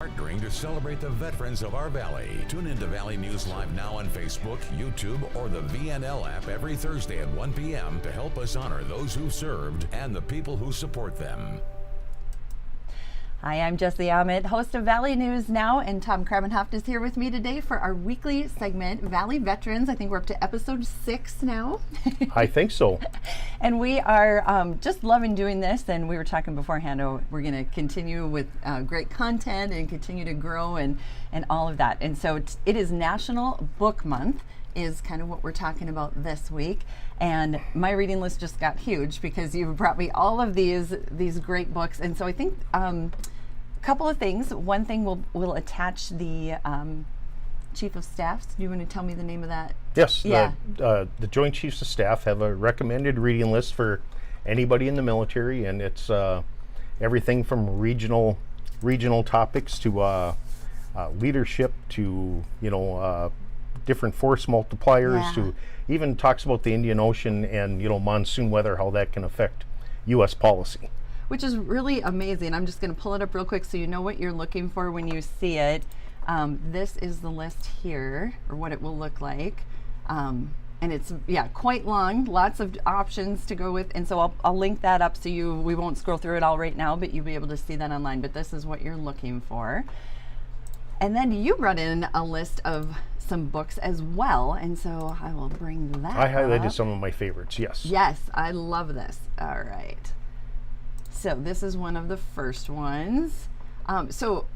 Partnering to celebrate the veterans of our valley. Tune into Valley News Live now on Facebook, YouTube, or the VNL app every Thursday at 1 p.m. to help us honor those who served and the people who support them. Hi, I'm Jessie Ahmed, host of Valley News Now, and Tom Krabenhoft is here with me today for our weekly segment, Valley Veterans. I think we're up to episode 6 now. I think so. And we are just loving doing this, and we were talking beforehand, we're going to continue with great content and continue to grow and all of that. And so it is National Book Month is kind of what we're talking about this week. And my reading list just got huge because you brought me all of these great books. And so I think a couple of things. One thing we'll attach the Chief of Staffs. Do you want to tell me the name of that? Yes. Yeah. The Joint Chiefs of Staff have a recommended reading list for anybody in the military, and it's everything from regional topics to leadership to different force multipliers to even talks about the Indian Ocean and monsoon weather, how that can affect U.S. policy. Which is really amazing. I'm just going to pull it up real quick so you know what you're looking for when you see it. This is the list here, or what it will look like. And it's, quite long, lots of options to go with. And so I'll link that up so we won't scroll through it all right now, but you'll be able to see that online. But this is what you're looking for. And then you brought in a list of some books as well, and so I will bring that I highlighted up. some of my favorites, yes. Yes, I love this. All right. So this is one of the first ones. So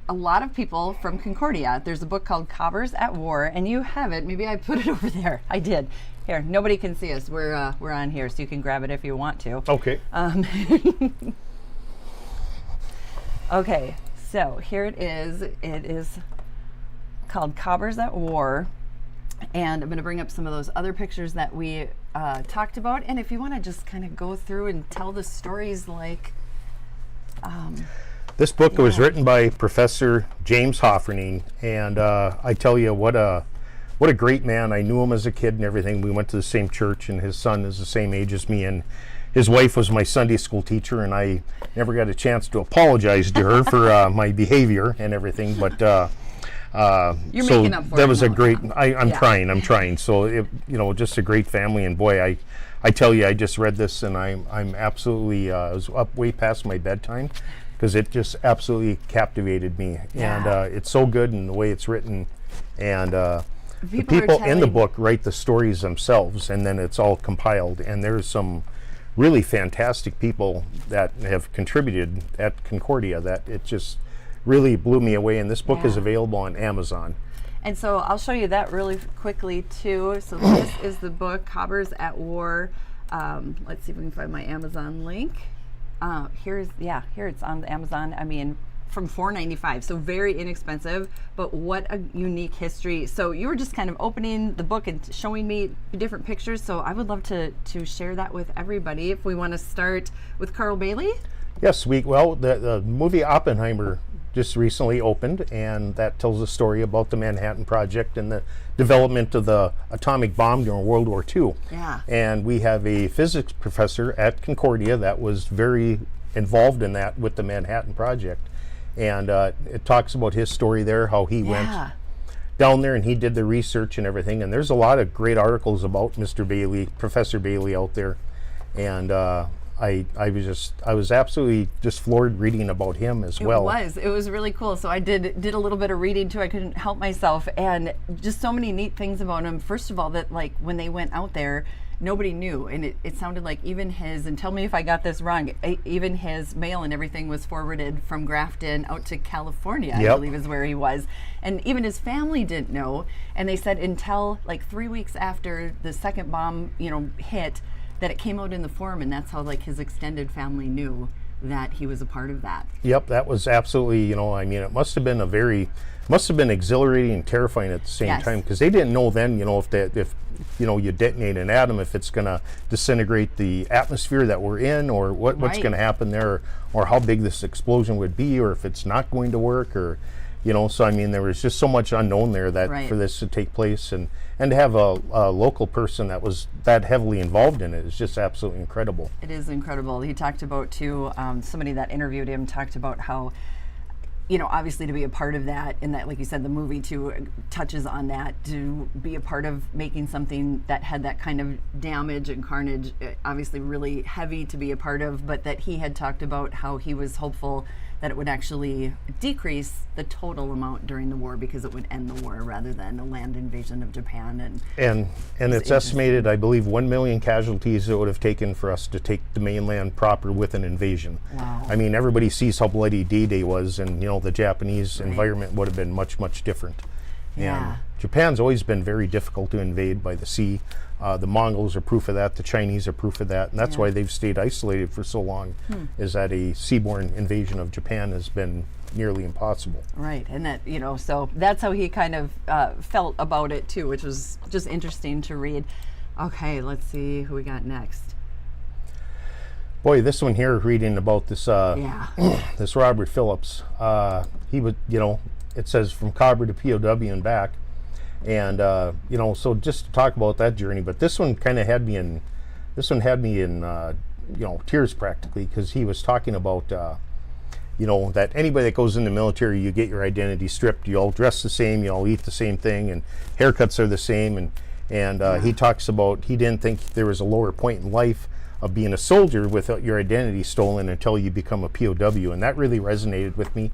a lot of people from Concordia, there's a book called Cobbers at War, and you have it. Maybe I put it over there. I did. Here, nobody can see us. We're on here, so you can grab it if you want to. Okay. Okay, so here it is. It is called Cobbers at War, and I'm going to bring up some of those other pictures that we talked about. And if you want to just kind of go through and tell the stories, like this book was written by Professor James Hofferney, and I tell you what a great man. I knew him as a kid and everything. We went to the same church, and his son is the same age as me, and his wife was my Sunday school teacher, and I never got a chance to apologize to her for my behavior and everything, but you're so making up for that it was a now. great. I'm trying. So it, just a great family, and boy, I tell you, I just read this, and I'm absolutely I was up way past my bedtime because it just absolutely captivated me, and it's so good in the way it's written, and the people in the book write the stories themselves, and then it's all compiled, and there's some really fantastic people that have contributed at Concordia that it just really blew me away, and this book is available on Amazon. And so I'll show you that really quickly too. So this is the book, Cobbers at War. Let's see if we can find my Amazon link. Here it's on Amazon. I mean, from $4.95, so very inexpensive, but what a unique history. So you were just kind of opening the book and showing me different pictures, so I would love to share that with everybody. If we want to start with Carl Bailey. Yes, the movie Oppenheimer just recently opened, and that tells a story about the Manhattan Project and the development of the atomic bomb during World War II. Yeah. And we have a physics professor at Concordia that was very involved in that with the Manhattan Project. And it talks about his story there, how he went down there and he did the research and everything. And there's a lot of great articles about Mr. Bailey, Professor Bailey out there. And I was absolutely just floored reading about him as well. It was really cool. So I did a little bit of reading too. I couldn't help myself, and just so many neat things about him. First of all, that like when they went out there, nobody knew, and it sounded like even his, and tell me if I got this wrong, even his mail and everything was forwarded from Grafton out to California, I believe is where he was. And even his family didn't know, and they said until like 3 weeks after the second bomb, hit, that it came out in the forum, and that's how like his extended family knew that he was a part of that. Yep, that was absolutely, it must have been exhilarating and terrifying at the same time, because they didn't know then, if you detonate an atom, if it's going to disintegrate the atmosphere that we're in, or what's going to happen there, or how big this explosion would be, or if it's not going to work, or so I mean there was just so much unknown there that for this to take place, and to have a local person that was that heavily involved in it is just absolutely incredible. It is incredible. He talked about too, somebody that interviewed him talked about how you know, obviously to be a part of that, and that, like you said, the movie too touches on that, to be a part of making something that had that kind of damage and carnage, obviously really heavy to be a part of, but that he had talked about how he was hopeful that it would actually decrease the total amount during the war because it would end the war rather than a land invasion of Japan. And it's estimated, I believe, 1 million casualties it would have taken for us to take the mainland proper with an invasion. Wow. I mean, everybody sees how bloody D-Day was, and you know, the Japanese environment would have been much, much different. Yeah. And Japan's always been very difficult to invade by the sea. The Mongols are proof of that. The Chinese are proof of that, and that's why they've stayed isolated for so long. Is that a seaborne invasion of Japan has been nearly impossible. Right, and that, you know, so that's how he kind of felt about it too, which was just interesting to read. Okay, let's see who we got next. Boy, this one here, reading about this this Robert Phillips. He would, you know, it says from Cobra to POW and back. And you know, so just to talk about that journey, but this one kind of had me in, you know, tears practically, because he was talking about, you know, that anybody that goes in the military, you get your identity stripped. You all dress the same, you all eat the same thing, and haircuts are the same. And he talks about he didn't think there was a lower point in life of being a soldier without your identity stolen until you become a POW, and that really resonated with me.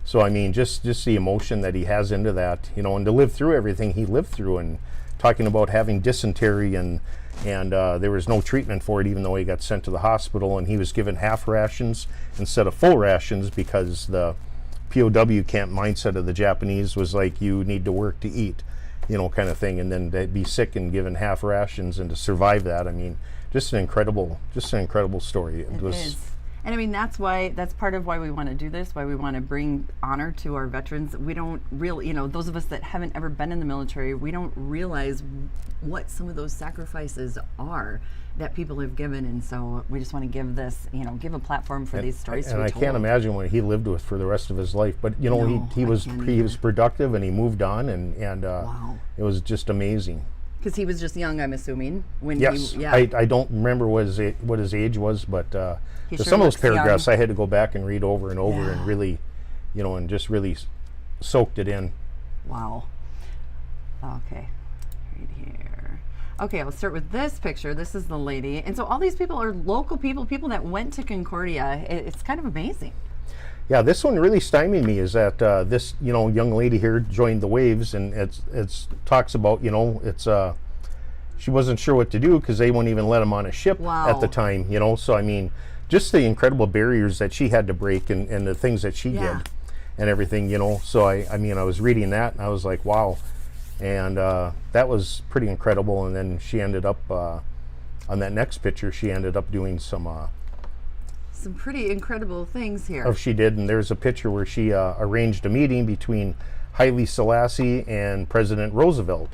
So I mean, just the emotion that he has into that, you know, and to live through everything he lived through, and talking about having dysentery, and there was no treatment for it, even though he got sent to the hospital, and he was given half rations instead of full rations because the POW camp mindset of the Japanese was like, you need to work to eat, you know, kind of thing, and then they'd be sick and given half rations, and to survive that, I mean, just an incredible story. It was. And I mean, that's part of why we want to do this, why we want to bring honor to our veterans. We don't really, you know, those of us that haven't ever been in the military, we don't realize what some of those sacrifices are that people have given. And so we just want to give this, you know, give a platform for these stories to be told. And I can't imagine what he lived with for the rest of his life. But, you know, he was productive, and he moved on, and wow. It was just amazing. Because he was just young, I'm assuming. When yes, I don't remember what his age was, but sure some of those paragraphs young. I had to go back and read over and over, and really, you know, and just really soaked it in. Wow. Okay, right here. Okay, I'll start with this picture. This is the lady, and so all these people are local people that went to Concordia. It's kind of amazing. Yeah, this one really stymied me, is that this, you know, young lady here joined the Waves, and it's talks about, you know, it's she wasn't sure what to do because they wouldn't even let them on a ship at the time, you know. So I mean, just the incredible barriers that she had to break, and the things that she did and everything, you know. So I mean, I was reading that and I was like, wow, and that was pretty incredible. And then she ended up on that next picture, she ended up doing some pretty incredible things here. She did, and there's a picture where she arranged a meeting between Haile Selassie and President Roosevelt.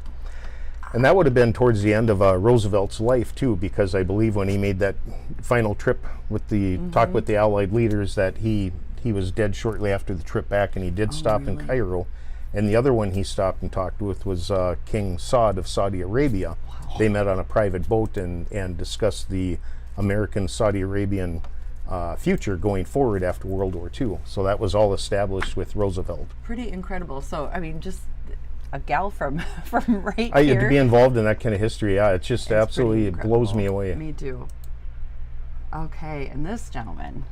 And that would have been towards the end of Roosevelt's life too, because I believe when he made that final trip with the talk with the Allied leaders, that he was dead shortly after the trip back, and he did stop in Cairo. And the other one he stopped and talked with was King Saud of Saudi Arabia. Wow. They met on a private boat and discussed the American Saudi Arabian future going forward after World War II. So that was all established with Roosevelt. Pretty incredible. So I mean, just a gal from right here. To be involved in that kind of history, it's just absolutely, it blows me away. Me too. Okay, and this gentleman.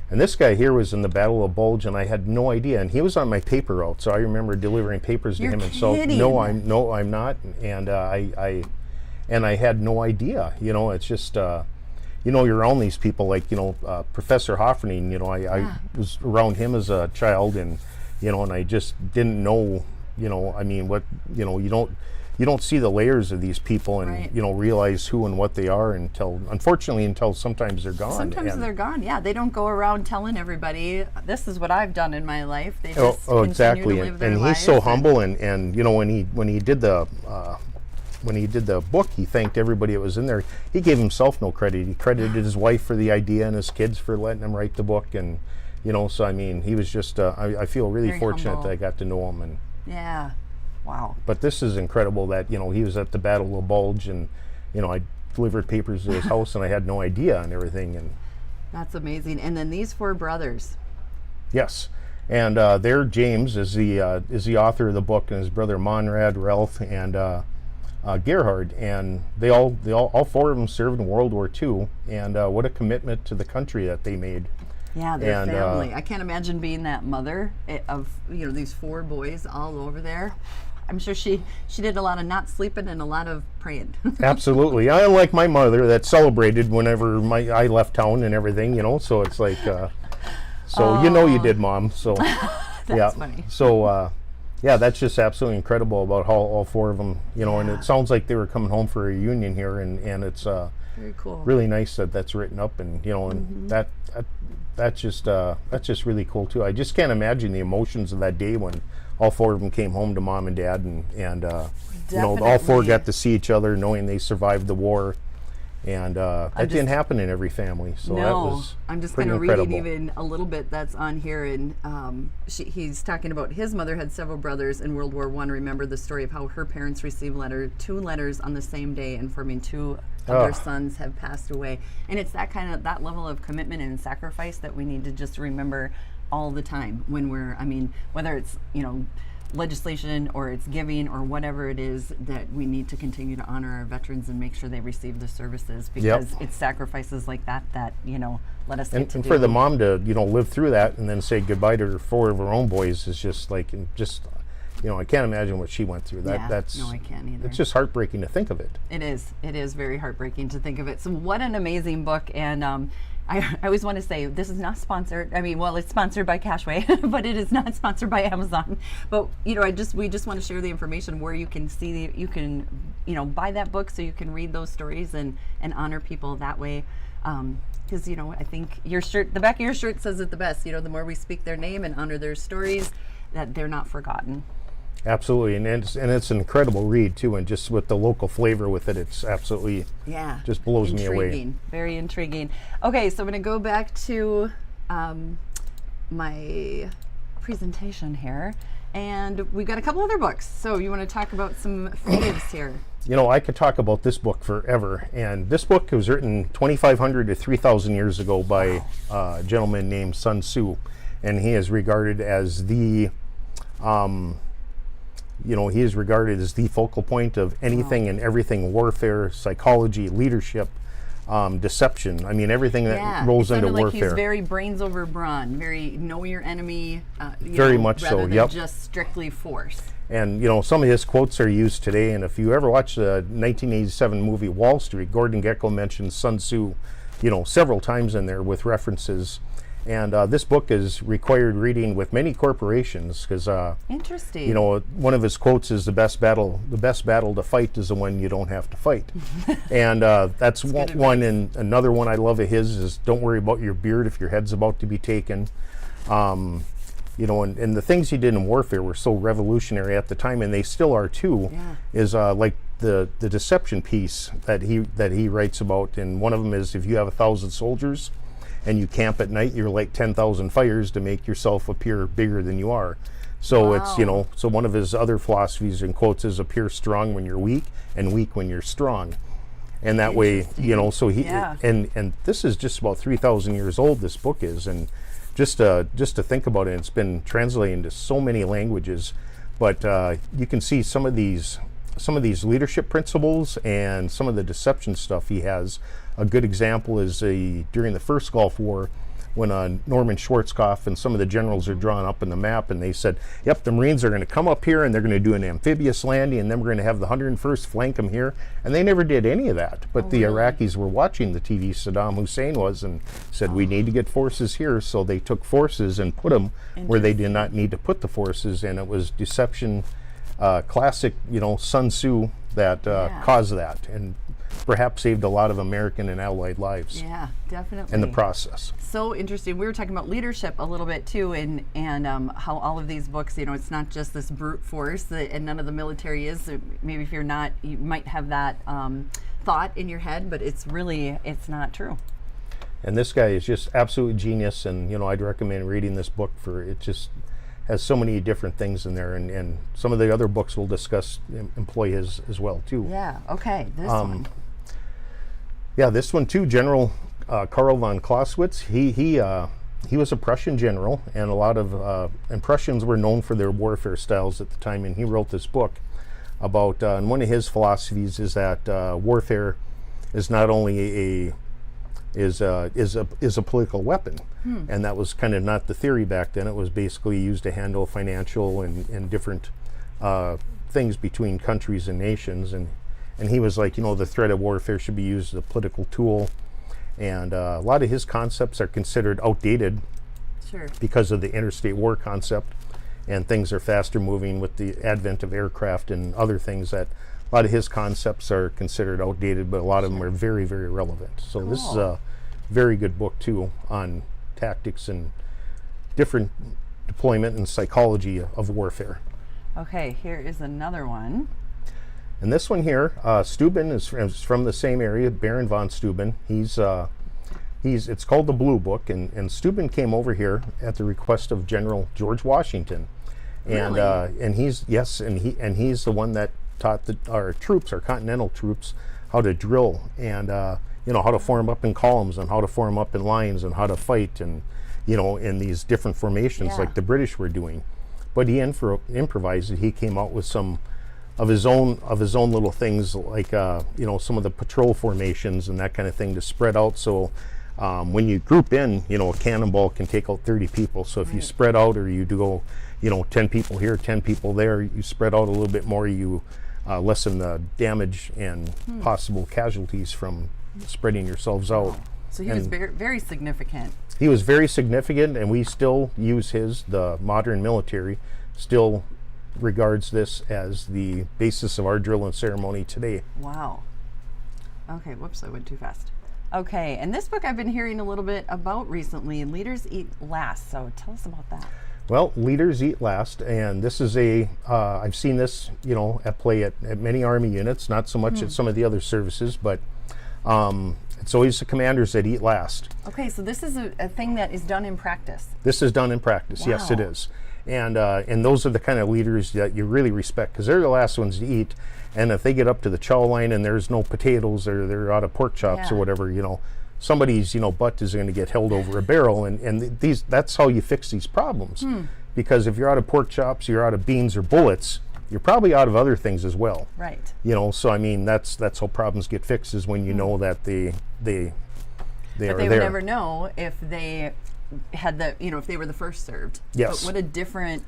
And this guy here was in the Battle of Bulge, and I had no idea. And he was on my paper route, so I remember delivering papers to him. And so no, I'm not. And I had no idea. You know, it's just you know, you're around these people like, you know, Professor Hoffning. You know, I was around him as a child, and you know, and I just didn't know. You know, I mean, what, you know, you don't see the layers of these people, and you know, realize who and what they are until sometimes they're gone. Sometimes they're gone. Yeah, they don't go around telling everybody this is what I've done in my life. They just continue exactly. to live their and lives. He's so humble, and you know, when he did the book, he thanked everybody that was in there. He gave himself no credit. He credited his wife for the idea and his kids for letting him write the book, and you know, so I mean, he was just I feel really very fortunate humble. that I got to know him. And yeah, wow. But this is incredible that, you know, he was at the Battle of Bulge, and you know, I delivered papers to his house, and I had no idea and everything. And that's amazing. And then these four brothers. yes, And there, James is the author of the book, and his brother Monrad, Ralph, and Gerhard, and they all four of them served in World War II, and what a commitment to the country that they made. Yeah, their And, family. I can't imagine being that mother of these 4 boys all over there. I'm sure she did a lot of not sleeping and a lot of praying. Absolutely. I like my mother that celebrated whenever I left town and everything, so it's like, so you did, Mom. So That's funny. So yeah, that's just absolutely incredible about how all 4 of them, and it sounds like they were coming home for a reunion here, and it's Very cool. really nice that that's written up, and and that's just really cool too. I just can't imagine the emotions of that day when all 4 of them came home to Mom and Dad, and all 4 Definitely. got to see each other, knowing they survived the war, and that didn't happen in every family. So that was I'm just pretty kind of reading incredible. even a little bit that's on here, and he's talking about his mother had several brothers in World War I. Remember the story of how her parents received 2 letters on the same day, informing 2 of their sons have passed away. And it's that level of commitment and sacrifice that we need to just remember all the time when whether it's legislation or it's giving or whatever it is, that we need to continue to honor our veterans and make sure they receive the services, because it's sacrifices like that let us get to And do. for the mom to live through that and then say goodbye to 4 of her own boys is just like I can't imagine what she went through. That's no, I can't either. It's just heartbreaking to think of it. It is very heartbreaking to think of it. So what an amazing book. And I always want to say this is not sponsored. It's sponsored by Cashway, but it is not sponsored by Amazon. But we just want to share the information where you can see you can buy that book so you can read those stories and honor people that way. Because I think the back of your shirt says it the best. The more we speak their name and honor their stories, that they're not forgotten. Absolutely, and it's an incredible read too, and just with the local flavor with it, it's absolutely just blows me away. Intriguing, very intriguing. Okay, so I'm going to go back to my presentation here, and we've got a couple other books. So you want to talk about some faves here? I could talk about this book forever, and this book was written 2,500 to 3,000 years ago by a gentleman named Sun Tzu, and he is regarded as the he is regarded as the focal point of anything and everything: warfare, psychology, leadership, deception. Everything that rolls into like warfare. He's very brains over brawn, very know your enemy. Very much so, rather than yep. just strictly force. And some of his quotes are used today. And if you ever watch the 1987 movie Wall Street, Gordon Gekko mentions Sun Tzu, several times in there with references. And this book is required reading with many corporations because, Interesting. one of his quotes is the best battle to fight is the one you don't have to fight. And that's one. And another one I love of his is don't worry about your beard if your head's about to be taken. And the things he did in warfare were so revolutionary at the time, and they still are too. Yeah. Is like the deception piece that he writes about, and one of them is if you have 1,000 soldiers and you camp at night, you're like 10,000 fires to make yourself appear bigger than you are. So it's so one of his other philosophies and quotes is appear strong when you're weak and weak when you're strong. And that way, so he and this is just about 3,000 years old, this book is, and just to think about it, it's been translated into so many languages, but you can see some of these leadership principles and some of the deception stuff he has. A good example is during the first Gulf War, when Norman Schwarzkopf and some of the generals are drawn up in the map, and they said, yep, the Marines are going to come up here and they're going to do an amphibious landing, and then we're going to have the 101st flank them here. And they never did any of that. But the Iraqis were watching the TV, Saddam Hussein was, and said, we need to get forces here. So they took forces and put them where they did not need to put the forces, and it was deception, classic, Sun Tzu that caused that, and perhaps saved a lot of American and Allied lives. Yeah, definitely. In the process. So interesting. We were talking about leadership a little bit too, and how all of these books, it's not just this brute force, and none of the military is. Maybe if you're not, you might have that thought in your head, but it's not true. And this guy is just absolute genius, and I'd recommend reading this book it just has so many different things in there, and some of the other books we'll discuss employ his as well too. Yeah. Okay. This one. Yeah, this one too. General Karl von Clausewitz. he was a Prussian general, and a lot of and Prussians were known for their warfare styles at the time. And he wrote this book about, and one of his philosophies is that warfare is not only is a political weapon, and that was kind of not the theory back then. It was basically used to handle financial and different things between countries and nations. And he was like, the threat of warfare should be used as a political tool. And a lot of his concepts are considered outdated because of the interstate war concept, and things are faster moving with the advent of aircraft and other things. That a lot of his concepts are considered outdated, but a lot of them are very, very relevant. So this is a very good book too on tactics and different deployment and psychology of warfare. Okay, here is another one. And this one here, Steuben is from the same area, Baron von Steuben. It's called the Blue Book, and Steuben came over here at the request of General George Washington. And Really? and he's the one that taught our troops, our continental troops, how to drill, and how to form up in columns, and how to form up in lines, and how to fight, and in these different formations like the British were doing. But he improvised it. He came out with some of his own little things, like some of the patrol formations and that kind of thing, to spread out. So when you group in, a cannonball can take out 30 people. So if you spread out, or you do go 10 people here, 10 people there, you spread out a little bit more, you lessen the damage and possible casualties from spreading yourselves out. So he was very, very significant. He was very significant, and we still use the modern military still regards this as the basis of our drill and ceremony today. Wow. Okay, whoops, I went too fast. Okay, and this book I've been hearing a little bit about recently, Leaders Eat Last. So tell us about that. Well, Leaders Eat Last, and this is I've seen this, at play at many Army units, not so much at some of the other services, but it's always the commanders that eat last. Okay, so this is a thing that is done in practice. This is done in practice, yes, it is. And those are the kind of leaders that you really respect, because they're the last ones to eat. And if they get up to the chow line and there's no potatoes, or they're out of pork chops or whatever, somebody's butt is going to get held over a barrel. And that's how you fix these problems. Because if you're out of pork chops, you're out of beans or bullets, you're probably out of other things as well. Right. So I mean, that's how problems get fixed, is when you know that they are there. But they would never know if they had if they were the first served. Yes. But what a different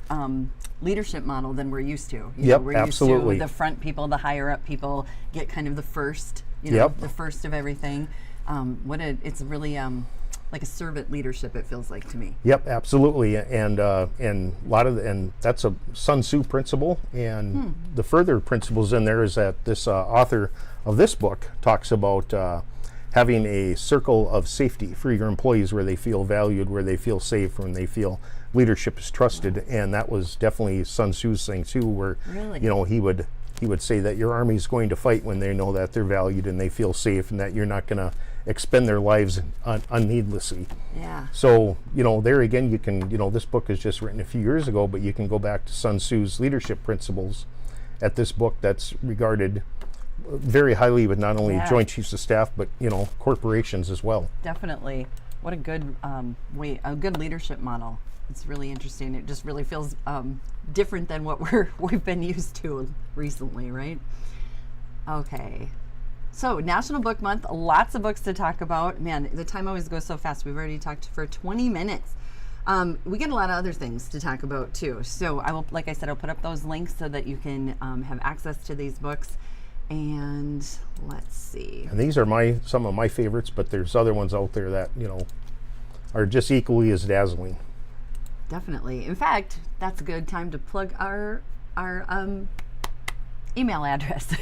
leadership model than we're used to. Yep, we're absolutely. used to the front people, the higher up people get kind of the first, the first of everything. It's really like a servant leadership, it feels like to me. Yep, absolutely. And that's a Sun Tzu principle. And the further principles in there is that this author of this book talks about having a circle of safety for your employees, where they feel valued, where they feel safe, when they feel leadership is trusted. And that was definitely Sun Tzu's thing too, where he would say that your army is going to fight when they know that they're valued and they feel safe, and that you're not going to expend their lives unneedlessly. Yeah. So there again, you can this book is just written a few years ago, but you can go back to Sun Tzu's leadership principles at this book that's regarded very highly with not only Joint Chiefs of Staff, but corporations as well. Definitely. What a good a good leadership model. It's really interesting. It just really feels different than what we've been used to recently, right? Okay. So National Book Month, lots of books to talk about. Man, the time always goes so fast. We've already talked for 20 minutes. We get a lot of other things to talk about too. So I will, like I said, I'll put up those links so that you can have access to these books. And let's see. And these are some of my favorites, but there's other ones out there that are just equally as dazzling. Definitely. In fact, that's a good time to plug our email address,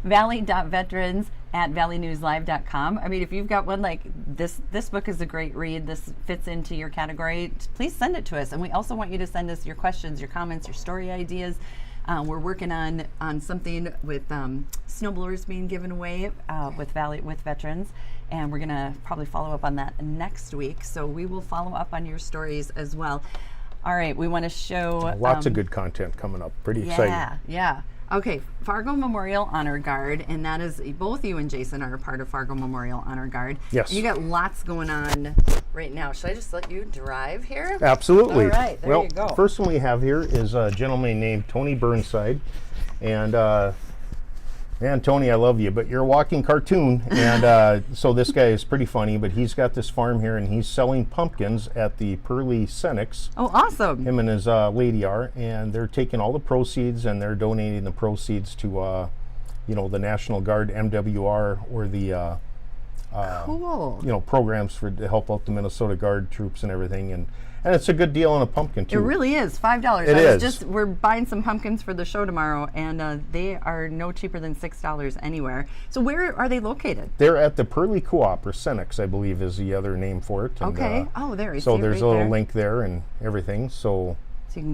valley.veterans@valleynewslive.com. I mean, if you've got one like this book is a great read, this fits into your category, please send it to us. And we also want you to send us your questions, your comments, your story ideas. We're working on something with snowblowers being given away with veterans, and we're going to probably follow up on that next week. So we will follow up on your stories as well. All right, we want to show lots of good content coming up. Pretty exciting. Yeah. Okay, Fargo Memorial Honor Guard, and that is both you and Jason are a part of Fargo Memorial Honor Guard. Yes. And you got lots going on right now. Should I just let you drive here? Absolutely. All right, there well, you go. First one we have here is a gentleman named Tony Burnside. And man, Tony, I love you, but you're a walking cartoon. And so this guy is pretty funny, but he's got this farm here and he's selling pumpkins at the Pearly Senex. Oh, awesome. Him and his lady are, and they're taking all the proceeds and they're donating the proceeds to, you know, the National Guard, MWR, or the, Cool. you know, programs to help out the Minnesota Guard troops and everything. And it's a good deal on a pumpkin, too. It really is $5. It is. We're buying some pumpkins for the show tomorrow, and they are no cheaper than $6 anywhere. So where are they located? They're at the Pearly Co-op, or Senex, I believe is the other name for it. And, Okay. Oh, there. so see it there's right a little there. link there and everything. So So you can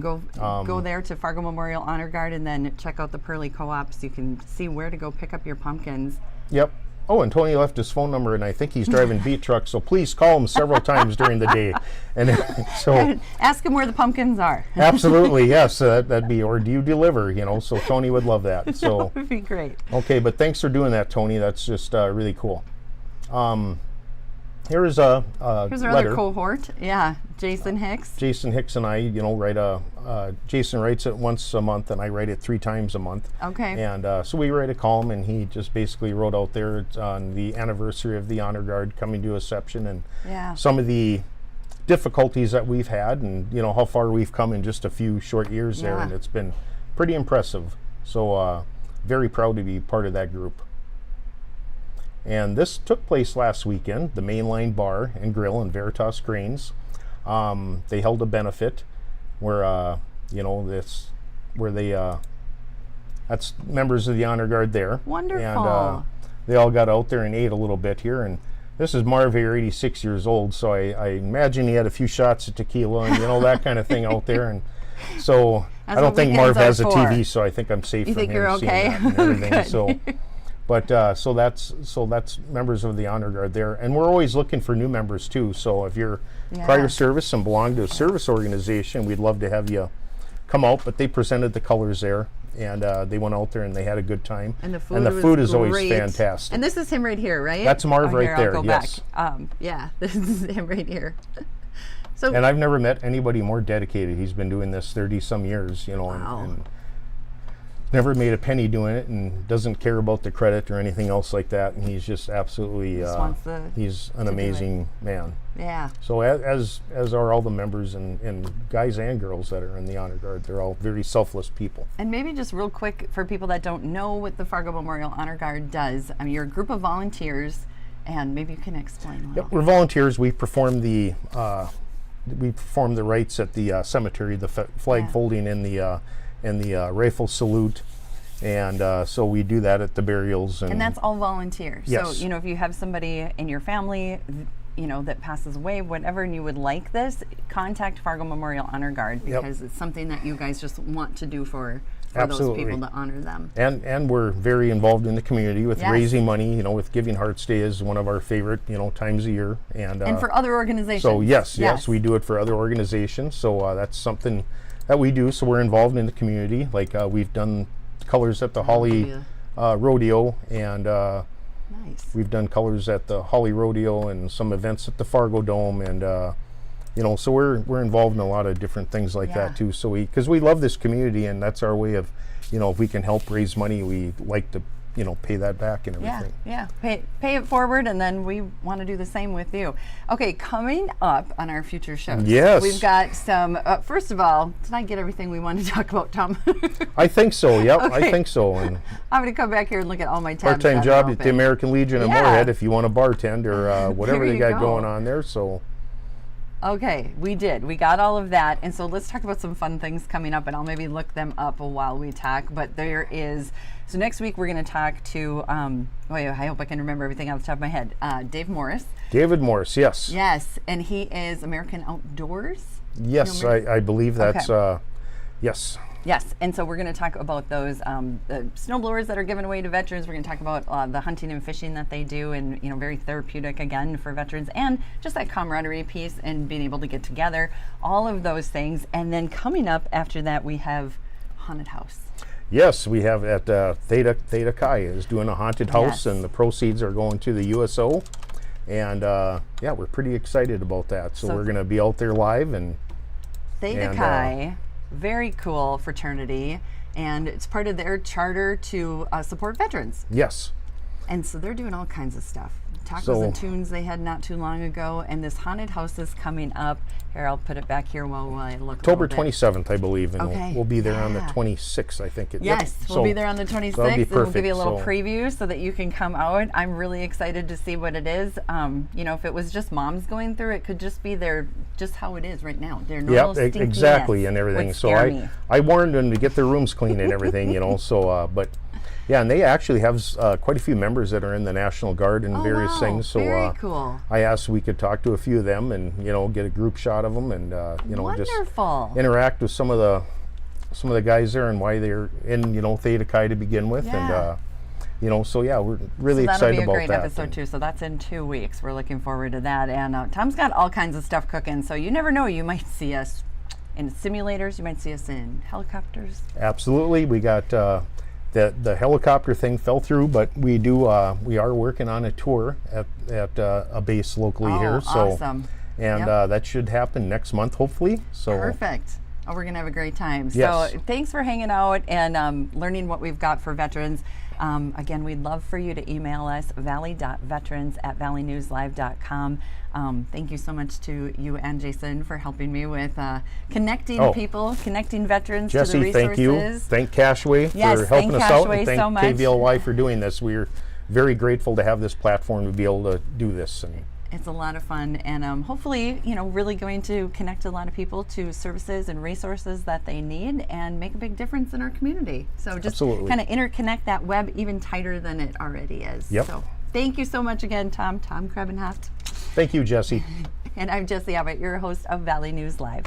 go there to Fargo Memorial Honor Guard and then check out the Pearly Co-op so you can see where to go pick up your pumpkins. yep. Oh, and Tony left his phone number, and I think he's driving beat truck. So please call him several times during the day. And so Ask them where the pumpkins are. absolutely, yes, that'd be. Or do you deliver? You know, so Tony would love that. So That would be great. okay, but thanks for doing that, Tony. That's just really cool. Here's a Here's our letter. other cohort. Yeah, Jason Hicks. Jason Hicks and I, you know, write Jason writes it once a month, and I write it 3 times a month. Okay. And so we write a column, and he just basically wrote out there on the anniversary of the Honor Guard coming to Inception, and Yeah. some of the difficulties that we've had, and you know how far we've come in just a few short years there, Yeah. and it's been pretty impressive. So very proud to be part of that group. And this took place last weekend, the Mainline Bar and Grill in Veritas Cranes. They held a benefit where, you know, that's members of the Honor Guard there. Wonderful. And they all got out there and ate a little bit here. And this is Marv here, 86 years old, so I imagine he had a few shots of tequila and, you know, that kind of thing out there. And so That's I don't what think weekends Marv are has a for. TV, so I think I'm safe You from think him you're seeing okay? that and everything. Good. So. But so that's members of the Honor Guard there, and we're always looking for new members too. So if you're Yeah. prior service and belong to a service organization, we'd love to have you come out. But they presented the colors there, and they went out there and they had a good time. And the food, is always great. fantastic. And this is him right here, right? That's Marv right here, there, I'll go yes. back. Yeah, this is him right here. So And I've never met anybody more dedicated. He's been doing this 30-some years, you know, Wow. and never made a penny doing it, and doesn't care about the credit or anything else like that. And he's just absolutely, Just wants to he's an do it. amazing man. yeah. So as are all the members and guys and girls that are in the Honor Guard. They're all very selfless people. And maybe just real quick for people that don't know what the Fargo Memorial Honor Guard does. I mean, you're a group of volunteers, and maybe you can explain a little. Yep, we're volunteers. We perform the rites at the cemetery, the flag Yeah. folding in the rifle salute, and so we do that at the burials. And that's all volunteer. Yes. So, you know, if you have somebody in your family, you know, that passes away, whatever, and you would like this, contact Fargo Memorial Honor Guard, Yep. because it's something that you guys just want to do for Absolutely. those people, to honor them. And we're very involved in the community with Yes. raising money. You know, with Giving Hearts Day is one of our favorite, you know, times a year. And for other organizations. So yes, we do it for other organizations. So that's something that we do. So we're involved in the community. Like we've done colors at the Holly Rodeo, and Nice. we've done colors at the Holly Rodeo and some events at the Fargo Dome, and you know, so we're involved in a lot of different things like Yeah. that too. So because we love this community, and that's our way of, you know, if we can help raise money, we like to, you know, pay that back and everything. Yeah. Pay it forward, and then we want to do the same with you. Okay, coming up on our future shows. Yes. We've got some, first of all, did I get everything we wanted to talk about, Tom? I think so. Yep, Okay. I think so. And I'm going to come back here and look at all my tabs. part-time that are job at open. the American Legion of Yeah. Moorhead if you want to bartend or whatever There they you got go. going on there. So Okay, we did. We got all of that. And so let's talk about some fun things coming up, and I'll maybe look them up while we talk. But there is, so next week we're going to talk to, I hope I can remember everything off the top of my head, Dave Morris. David Morris, yes. Yes, and he is American Outdoors. Yes, No, I believe that's, Okay. yes. Yes, and so we're going to talk about those the snowblowers that are given away to veterans. We're going to talk about the hunting and fishing that they do, and you know, very therapeutic again for veterans, and just that camaraderie piece and being able to get together, all of those things. And then coming up after that, we have haunted house. Yes, we have at Theta Chi is doing a haunted house, Yes. and the proceeds are going to the USO. And yeah, we're pretty excited about that. So So- we're going to be out there live, and Theta And, Chi, very cool fraternity, and it's part of their charter to support veterans. yes, And so they're doing all kinds of stuff. Tacos So- and tunes they had not too long ago, and this haunted house is coming up. Here, I'll put it back here while I look. October a little bit. 27th, I believe, and Okay, we'll be there on the yeah. 26th, I think. Yes, we'll be there on the 26th, that'll be and we'll give you a perfect, little so- preview so that you can come out. I'm really excited to see what it is. You know, if it was just moms going through, it could just be just how it is right now. Their normal Yeah, stinkiness exactly, and everything. would So scare me. I warned them to get their rooms clean and everything, you know. So, but yeah, and they actually have quite a few members that are in the National Guard and Oh, various wow, things. So very cool. I asked if we could talk to a few of them and get a group shot of them and just Wonderful. interact with some of the guys there and why they're in Theta Chi to begin with, Yeah. and so yeah, we're really So that'll excited be a about great that. episode too. So that's in 2 weeks. We're looking forward to that. And Tom's got all kinds of stuff cooking. So you never know. You might see us in simulators. You might see us in helicopters. Absolutely, we got the helicopter thing fell through, but we are working on a tour at a base locally Oh, here. So awesome. and Yep. that should happen next month, hopefully. So Perfect. Oh, we're going to have a great time. Yes. So thanks for hanging out and learning what we've got for veterans. Again, we'd love for you to email us, valley.veterans@valleynewslive.com. Thank you so much to you and Jason for helping me with connecting Oh. people, connecting veterans to the Jesse, resources. thank you. Thank Cashway Yes, for helping thank us out, Cashway and thank so much. KVLY for doing this. We're very grateful to have this platform to be able to do this. And It's a lot of fun, and hopefully, really going to connect a lot of people to services and resources that they need and make a big difference in our community. So just Absolutely. kind of interconnect that web even tighter than it already is. Yep. So thank you so much again, Tom Krabenhaft. thank you, Jesse. And I'm Jessie Abbott, your host of Valley News Live.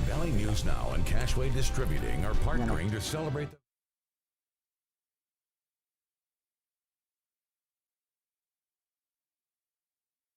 Valley News Now and Cashway Distributing are partnering to celebrate the